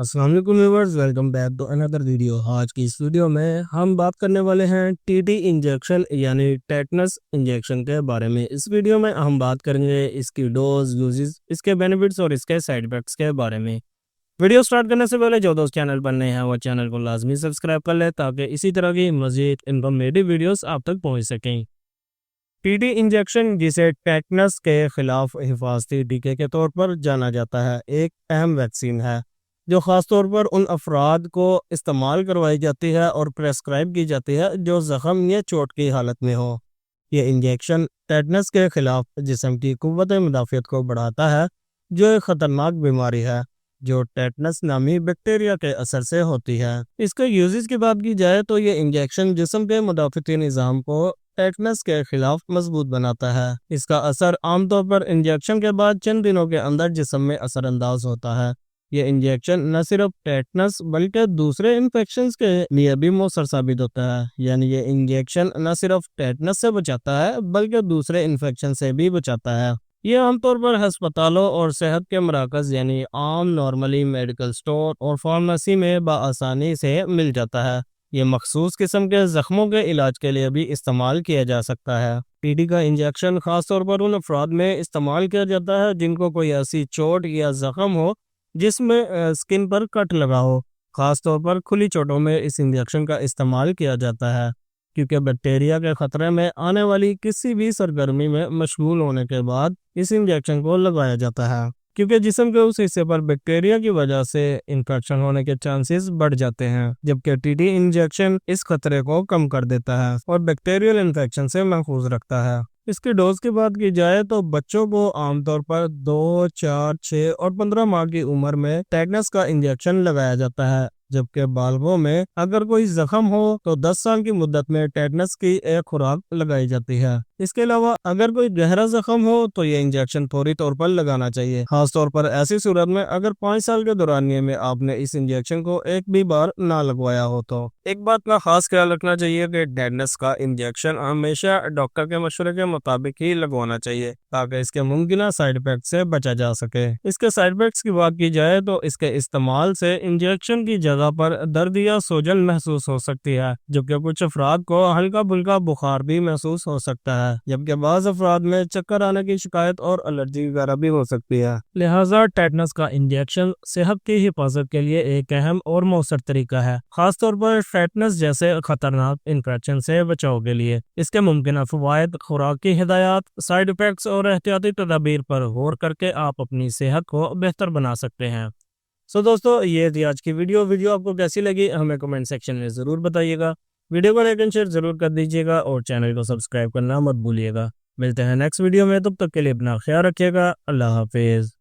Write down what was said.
अस्सलाम वालेकुम viewers, welcome back to another video. आज की इस वीडियो में हम बात करने वाले हैं टीटी इंजेक्शन यानी टेटनस इंजेक्शन के बारे में। इस वीडियो में हम बात करेंगे इसकी डोज, यूजेस, इसके बेनिफिट्स और इसके साइड इफेक्ट्स के बारे में। वीडियो स्टार्ट करने से पहले जो दोस्त चैनल पर नए हैं वो चैनल को लाजमी सब्सक्राइब कर ले ताकि इसी तरह की मजीद इन्फॉर्मेटिव वीडियोस आप तक पहुंच सकें। टीटी इंजेक्शन, जिसे टेटनस के खिलाफ हिफाजती टीके के तौर पर जाना जाता है, एक अहम वैक्सीन है जो ख़ास तौर पर उन अफराद को इस्तेमाल करवाई जाती है और प्रेस्क्राइब की जाती है जो ज़ख़म या चोट की हालत में हो। ये इंजेक्शन टेटनस के खिलाफ जिस्म की क़ुव्वत मुदाफ़ियत को बढ़ाता है, जो एक ख़तरनाक बीमारी है जो टेटनस नामी बैक्टीरिया के असर से होती है। इसके यूजेस की बात की जाए तो ये इंजेक्शन जिस्म के मुदाफ़िती निज़ाम को टेटनस के खिलाफ मजबूत बनाता है। इसका असर आमतौर पर इंजेक्शन के बाद चंद दिनों के अंदर जिस्म में असरअंदाज होता है। ये इंजेक्शन न सिर्फ टेटनस बल्कि दूसरे इन्फेक्शंस के लिए भी मौसर साबित होता है। यानी ये इंजेक्शन न सिर्फ टेटनस से बचाता है बल्कि दूसरे इन्फेक्शन से भी बचाता है। ये आमतौर पर अस्पतालों और सेहत के मराकज़ यानी आम नॉर्मली मेडिकल स्टोर और फार्मेसी में बआसानी से मिल जाता है। ये मखसूस किस्म के जख्मों के इलाज के लिए भी इस्तेमाल किया जा सकता है। टीडी का इंजेक्शन खासतौर पर उन अफराद में इस्तेमाल किया जाता है जिनको कोई ऐसी चोट या जख्म हो जिसमें स्किन पर कट लगा हो। खासतौर पर खुली चोटों में इस इंजेक्शन का इस्तेमाल किया जाता है क्योंकि बैक्टीरिया के खतरे में आने वाली किसी भी सरगर्मी में मशगूल होने के बाद इस इंजेक्शन को लगाया जाता है, क्योंकि जिस्म के उस हिस्से पर बैक्टीरिया की वजह से इन्फेक्शन होने के चांसेस बढ़ जाते हैं, जबकि टीटी इंजेक्शन इस खतरे को कम कर देता है और बैक्टीरियल इन्फेक्शन से महफूज रखता है। इसकी डोज की बात की जाए तो बच्चों को आमतौर पर 2, 4, 6 और 15 माह की उम्र में टेटनस का इंजेक्शन लगाया जाता है, जबकि बालगों में अगर कोई जख्म हो तो 10 साल की मुद्दत में टेटनस की एक खुराक लगाई जाती है। इसके अलावा अगर कोई गहरा जख्म हो तो ये इंजेक्शन फौरी तौर पर लगाना चाहिए, खासतौर पर ऐसी सूरत में अगर 5 साल के दौरानिये में आपने इस इंजेक्शन को एक भी बार ना लगवाया हो। तो एक बात का खास ख्याल रखना चाहिए कि टेटनस का इंजेक्शन हमेशा डॉक्टर के मशवरे के मुताबिक ही लगवाना चाहिए ताकि इसके मुमकिन साइड इफेक्ट से बचा जा सके। इसके साइड इफेक्ट्स की बात की जाए तो इसके इस्तेमाल से इंजेक्शन की जगह पर दर्द या सूजन महसूस हो सकती है, जबकि कुछ अफराद को हल्का फुल्का बुखार भी महसूस हो सकता है, जबकि बाज़ अफराद में चक्कर आने की शिकायत और एलर्जी वगैरह भी हो सकती है। लिहाजा टेटनस का इंजेक्शन सेहत की हिफाजत के लिए एक अहम और मौसर तरीका है, खासतौर पर टेटनस जैसे खतरनाक इन्फेक्शन से बचाव के लिए। इसके मुमकिन फवायद, खुराक की हिदायत, साइड इफेक्ट्स और एहतियाती तदाबीर पर गौर करके आप अपनी सेहत को बेहतर बना सकते हैं। दोस्तों, ये थी आज की वीडियो आपको कैसी लगी हमें कमेंट सेक्शन में ज़रूर बताइएगा। वीडियो को लाइक एंड शेयर ज़रूर कर दीजिएगा और चैनल को सब्सक्राइब करना मत भूलिएगा। मिलते हैं नेक्स्ट वीडियो में, तब तक के लिए अपना ख्याल रखिएगा। अल्लाह हाफिज़।